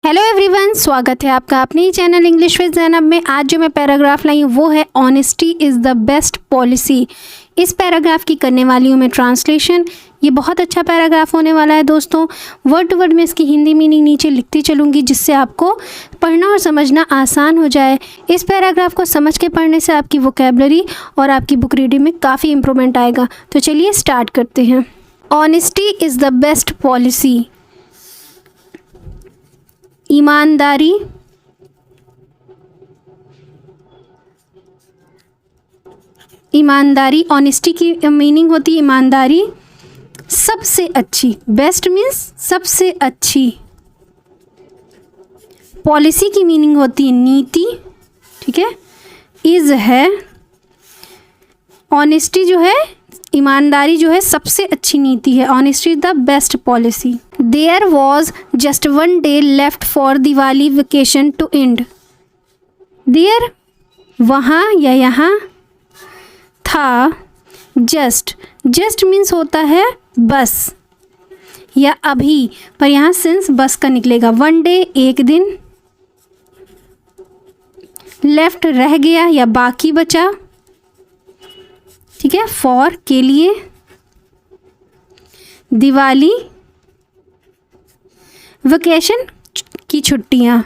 Hello everyone, स्वागत है आपका अपने ही चैनल इंग्लिश विद ज़ैनब में। आज जो मैं पैराग्राफ लाई हूँ वो है honesty is the best policy. इस पैराग्राफ की करने वाली हूँ मैं ट्रांसलेशन। ये बहुत अच्छा पैराग्राफ होने वाला है दोस्तों। वर्ड टू वर्ड में इसकी हिंदी मीनिंग नीचे लिखती चलूँगी जिससे आपको पढ़ना और समझना आसान हो जाए। इस पैराग्राफ को समझ के पढ़ने से आपकी वोकैबलरी और आपकी बुक रीडिंग में काफ़ी इम्प्रूवमेंट आएगा। तो चलिए स्टार्ट करते हैं। Honesty is the best policy. ईमानदारी, ईमानदारी, ऑनेस्टी की मीनिंग होती है ईमानदारी। सबसे अच्छी, बेस्ट मीन्स सबसे अच्छी। पॉलिसी की मीनिंग होती है नीति, ठीक है। इज़ है, ऑनेस्टी जो है, ईमानदारी जो है सबसे अच्छी नीति है। Honesty is the best policy. There was just one day left for Diwali vacation to end. There वहाँ या यहाँ, था, जस्ट, जस्ट मीन्स होता है बस या अभी, पर यहाँ सिंस बस का निकलेगा। वन डे एक दिन, लेफ्ट रह गया या बाकी बचा, ठीक है, फॉर के लिए, दिवाली, वेकेशन की छुट्टियाँ।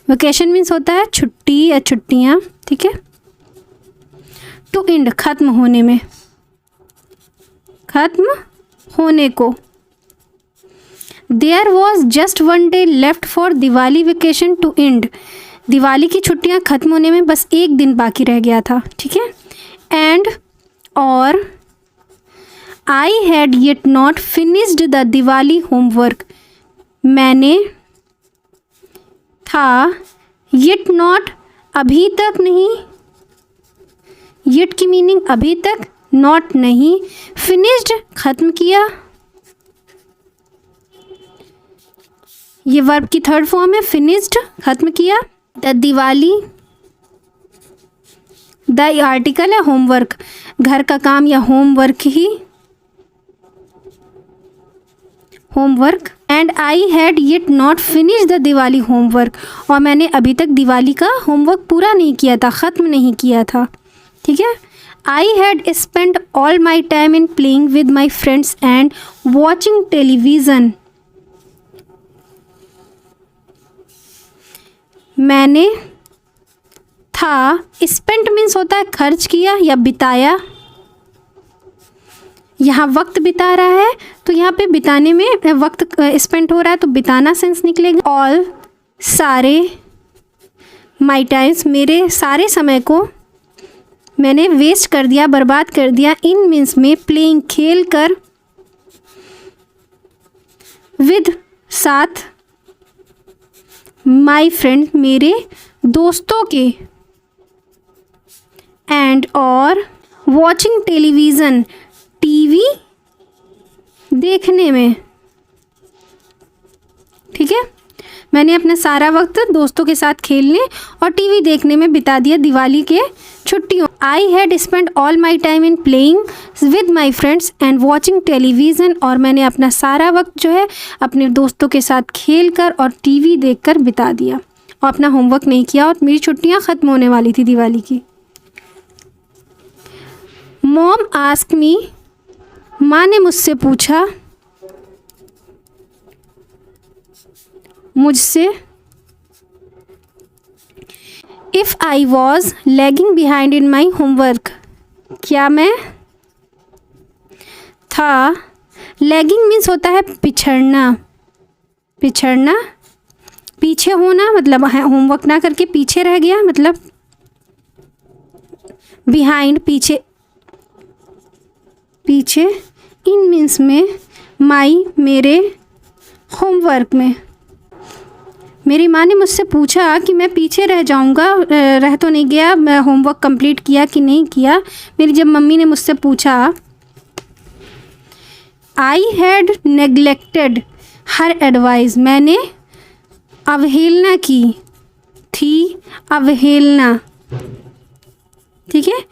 वेकेशन मीन्स होता है छुट्टी या छुट्टियाँ, ठीक है। टू एंड ख़त्म होने में, ख़त्म होने को। There was just one day left for Diwali vacation to end. Diwali की छुट्टियाँ ख़त्म होने में बस एक दिन बाकी रह गया था, ठीक है। एंड और I had yet not finished the Diwali homework. मैंने, था, येट नॉट अभी तक नहीं, येट की मीनिंग अभी तक, नॉट नहीं, फिनिश्ड ख़त्म किया, ये वर्ब की थर्ड फॉर्म है, फिनिश्ड ख़त्म किया। द दिवाली, द आर्टिकल है होमवर्क, घर का काम या homework he, homework. And I had yet not finish the Diwali homework, और मैंने अभी तक दिवाली का होमवर्क पूरा नहीं किया था, ख़त्म नहीं किया था, ठीक है। I had spend all my time in playing with my friends and watching television. मैंने, था, स्पेंट मीन्स होता है खर्च किया या बिताया, यहाँ वक्त बिता रहा है तो यहाँ पे बिताने में वक्त स्पेंड हो रहा है तो बिताना सेंस निकलेगा। ऑल, सारे, माई टाइम्स, मेरे सारे समय को मैंने वेस्ट कर दिया, बर्बाद कर दिया। इन मीन्स में, प्लेइंग खेल कर, विद साथ, माई फ्रेंड मेरे दोस्तों के, एंड और, वॉचिंग टेलीविज़न टीवी देखने में, ठीक है। मैंने अपना सारा वक्त दोस्तों के साथ खेलने और टीवी देखने में बिता दिया दिवाली के छुट्टियों। I had spend all my time in playing with my friends and watching television, और मैंने अपना सारा वक्त जो है अपने दोस्तों के साथ खेल कर और टीवी देख कर बिता दिया और अपना होमवर्क नहीं किया, और मेरी छुट्टियाँ ख़त्म होने वाली थी दिवाली की। मॉम आस्क मी, माँ ने मुझसे पूछा, मुझसे। If I was lagging behind in my homework, क्या मैं, था, लैगिंग मीन्स होता है पिछड़ना, पिछड़ना, पीछे होना, मतलब होमवर्क ना करके पीछे रह गया, मतलब बिहाइंड पीछे, पीछे। इन मीन्स में, माई मेरे, होमवर्क में। मेरी माँ ने मुझसे पूछा कि मैं पीछे रह जाऊँगा, रह तो नहीं गया, मैं होमवर्क कंप्लीट किया कि नहीं किया। मेरी जब मम्मी ने मुझसे पूछा, I had neglected her advice, मैंने अवहेलना की थी, अवहेलना, ठीक है,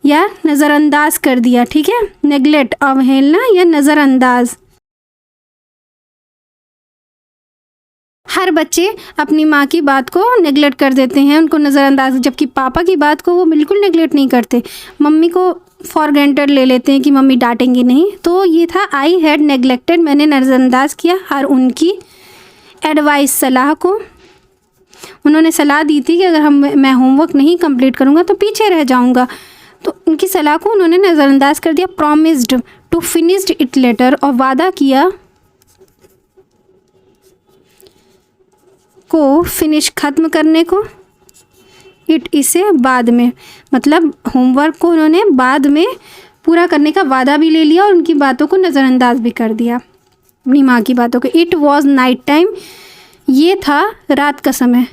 या नज़रअंदाज कर दिया, ठीक है। नेग्लेक्ट, अवहेलना या नज़रअंदाज। हर बच्चे अपनी माँ की बात को नेगलेक्ट कर देते हैं, उनको नज़रअंदाज, जबकि पापा की बात को वो बिल्कुल नेगलेक्ट नहीं करते, मम्मी को फॉर ग्रांटेड ले लेते हैं कि मम्मी डांटेंगी नहीं। तो ये था आई हैड नेगलेक्टेड, मैंने नज़रअंदाज किया हर उनकी एडवाइस, सलाह को। उन्होंने सलाह दी थी कि अगर मैं होमवर्क नहीं कंप्लीट करूँगा तो पीछे रह जाऊँगा, तो उनकी सलाह को उन्होंने नज़रअंदाज कर दिया। Promised to finished it later, और वादा किया को फिनिश ख़त्म करने को, इट इसे बाद में, मतलब होमवर्क को उन्होंने बाद में पूरा करने का वादा भी ले लिया और उनकी बातों को नज़रअंदाज भी कर दिया, अपनी माँ की बातों को। इट वॉज नाइट टाइम, ये था रात का समय,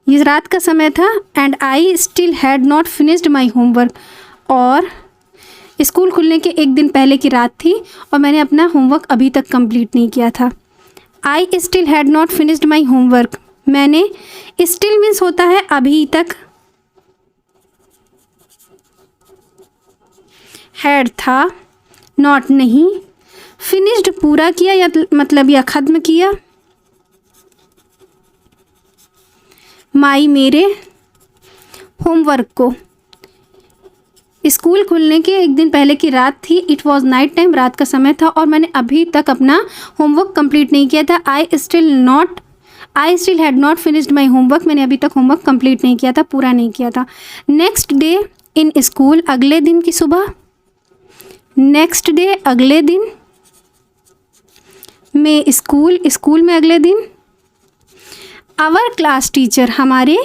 ये रात का समय था। And I still had not finished my homework, और स्कूल खुलने के एक दिन पहले की रात थी और मैंने अपना होमवर्क अभी तक कंप्लीट नहीं किया था। I still had not finished my homework, मैंने, स्टिल मीन्स होता है अभी तक, हैड था, नॉट नहीं, फिनिश्ड पूरा किया या मतलब या ख़त्म किया, माई मेरे, होमवर्क को। स्कूल खुलने के एक दिन पहले की रात थी, इट वॉज नाइट टाइम, रात का समय था, और मैंने अभी तक अपना होमवर्क कंप्लीट नहीं किया था। I still had not finished my homework, मैंने अभी तक होमवर्क कंप्लीट नहीं किया था, पूरा नहीं किया था। नेक्स्ट डे इन स्कूल, अगले दिन की सुबह, नेक्स्ट डे अगले दिन, में स्कूल, स्कूल में अगले दिन। आवर क्लास टीचर, हमारे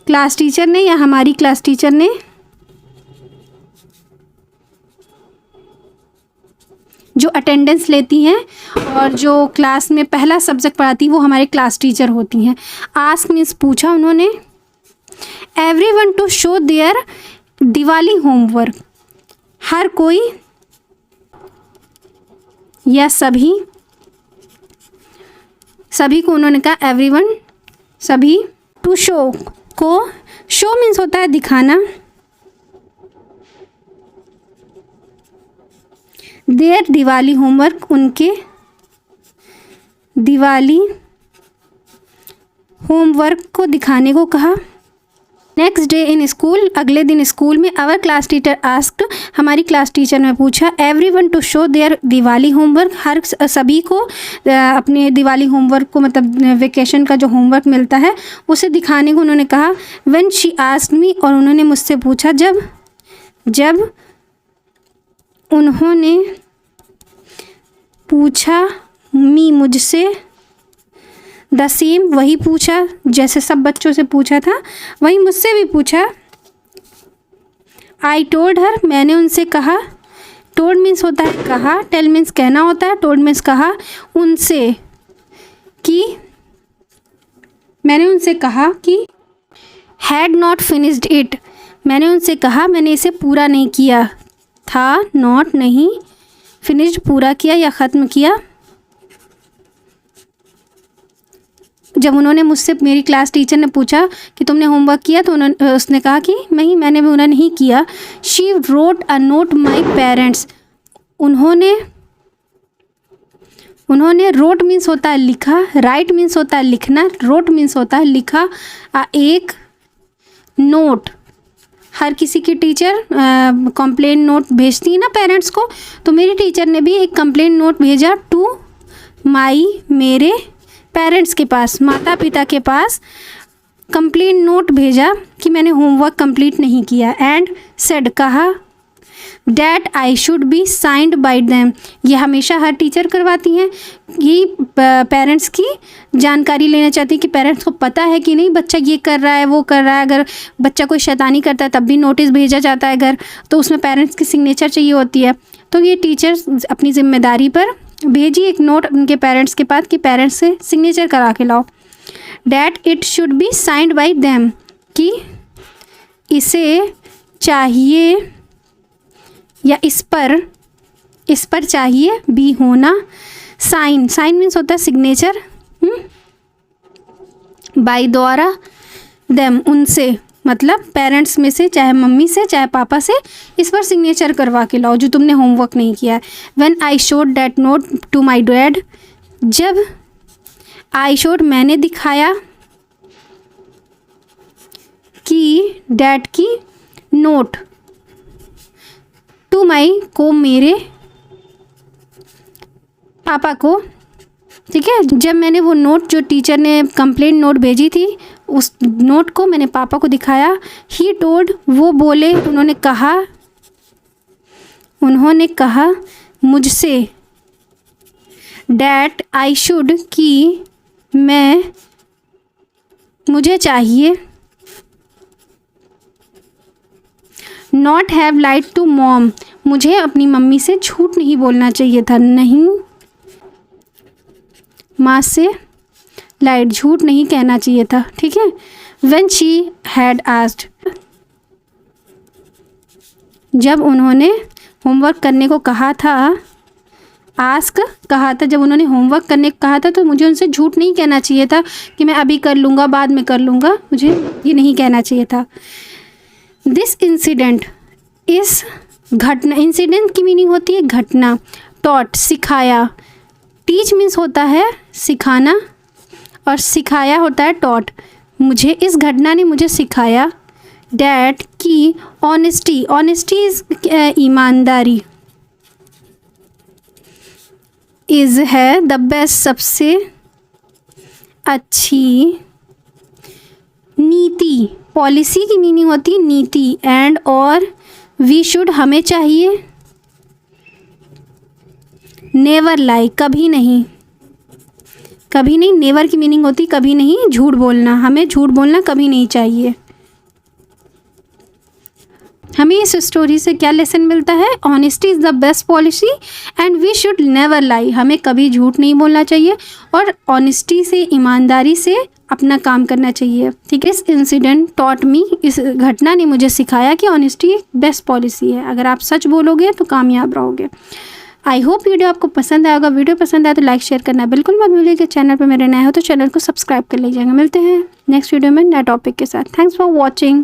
क्लास टीचर ने या हमारी क्लास टीचर ने, जो अटेंडेंस लेती हैं और जो क्लास में पहला सब्जेक्ट पढ़ाती वो हमारे क्लास टीचर होती हैं। आस्क मीन्स पूछा उन्होंने। Everyone to show their Diwali homework, हर कोई या सभी, सभी को उन्होंने कहा एवरीवन, सभी। टू शो को, शो मीन्स होता है दिखाना। देयर दिवाली होमवर्क, उनके दिवाली होमवर्क को दिखाने को कहा। नेक्स्ट डे इन स्कूल, अगले दिन स्कूल में। आवर क्लास टीचर आस्क्ड, हमारी क्लास टीचर ने पूछा। Everyone to show their Diwali homework, हर सभी को अपने दिवाली होमवर्क को, मतलब वेकेशन का जो होमवर्क मिलता है उसे दिखाने को उन्होंने कहा। व्हेन शी आस्क्ड मी, और उन्होंने मुझसे पूछा, जब उन्होंने पूछा, मी मुझसे, द सेम वही पूछा, जैसे सब बच्चों से पूछा था वही मुझसे भी पूछा। आई टोल्ड हर, मैंने उनसे कहा। टोल्ड मीन्स होता है कहा, टेल मीन्स कहना होता है, टोल्ड मीन्स कहा उनसे, कि मैंने उनसे कहा कि हैड नॉट फिनिश्ड इट, मैंने उनसे कहा मैंने इसे पूरा नहीं किया था, नॉट नहीं, फिनिश्ड पूरा किया या ख़त्म किया। जब उन्होंने मुझसे, मेरी क्लास टीचर ने पूछा कि तुमने होमवर्क किया, तो उसने कहा कि मैंने पूरा नहीं किया। She wrote a note my parents, उन्होंने रोट मीन्स होता है लिखा, राइट मीन्स होता है लिखना, रोट मीन्स होता है लिखा, एक नोट। हर किसी की टीचर कंप्लेन नोट भेजती है ना पेरेंट्स को, तो मेरी टीचर ने भी एक कंप्लेन नोट भेजा टू माई, मेरे पेरेंट्स के पास, माता पिता के पास कंप्लेन नोट भेजा कि मैंने होमवर्क कंप्लीट नहीं किया। एंड सेड, कहा, that I should be signed by them, ये हमेशा हर टीचर करवाती हैं, ये पेरेंट्स की जानकारी लेना चाहती है कि पेरेंट्स को पता है कि नहीं बच्चा ये कर रहा है वो कर रहा है। अगर बच्चा कोई शैतानी करता है तब भी नोटिस भेजा जाता है घर, तो उसमें पेरेंट्स की सिग्नेचर चाहिए होती है। तो ये टीचर अपनी जिम्मेदारी पर भेजी एक नोट उनके पेरेंट्स के पास कि पेरेंट्स से सिग्नेचर करा के लाओ। That it should be signed by them, कि इसे चाहिए या इस पर चाहिए, बी होना, साइन, साइन मीन्स होता है सिग्नेचर, बाय द्वारा, देम उनसे, मतलब पेरेंट्स में से, चाहे मम्मी से चाहे पापा से, इस पर सिग्नेचर करवा के लाओ जो तुमने होमवर्क नहीं किया है। When I showed that note to my dad, जब आई शोड मैंने दिखाया कि डैड की नोट टू माई को मेरे पापा को, ठीक है। जब मैंने वो नोट जो टीचर ने कंप्लेंट नोट भेजी थी उस नोट को मैंने पापा को दिखाया। ही टोल्ड, वो बोले, उन्होंने कहा मुझसे डैट आई शुड कि मुझे चाहिए not have lied to mom, मुझे अपनी मम्मी से झूठ नहीं बोलना चाहिए था, नहीं माँ से लाइड झूठ नहीं कहना चाहिए था, ठीक है। व्हेन शी हैड आस्क्ड, जब उन्होंने होमवर्क करने को कहा था, आस्क कहा था, जब उन्होंने होमवर्क करने को कहा था तो मुझे उनसे झूठ नहीं कहना चाहिए था कि मैं अभी कर लूँगा, बाद में कर लूँगा, मुझे ये नहीं कहना चाहिए था। दिस इंसिडेंट, इस घटना, इंसिडेंट की मीनिंग होती है घटना, टॉट सिखाया, टीच मीन्स होता है सिखाना और सिखाया होता है टॉट। मुझे इस घटना ने मुझे सिखाया डैट की ऑनेस्टी, ऑनेस्टी इज ईमानदारी, इज़ है द बेस्ट सबसे अच्छी, नीति, पॉलिसी की मीनिंग होती है नीति, एंड और वी शुड हमें चाहिए, नेवर लाई कभी नहीं, कभी नहीं, नेवर की मीनिंग होती कभी नहीं, झूठ बोलना, हमें झूठ बोलना कभी नहीं चाहिए। हमें इस स्टोरी से क्या लेसन मिलता है? Honesty is the best policy and we should never lie, हमें कभी झूठ नहीं बोलना चाहिए और ऑनेस्टी से, ईमानदारी से अपना काम करना चाहिए, ठीक है। इस इंसिडेंट टॉट मी, इस घटना ने मुझे सिखाया कि ऑनेस्टी बेस्ट पॉलिसी है, अगर आप सच बोलोगे तो कामयाब रहोगे। आई होप वीडियो आपको पसंद आया होगा। वीडियो पसंद आया तो लाइक शेयर करना बिल्कुल मत भूलिएगा। चैनल पर मेरे नए हो तो चैनल को सब्सक्राइब कर लीजिएगा। मिलते हैं नेक्स्ट वीडियो में नए टॉपिक के साथ। Thanks for watching.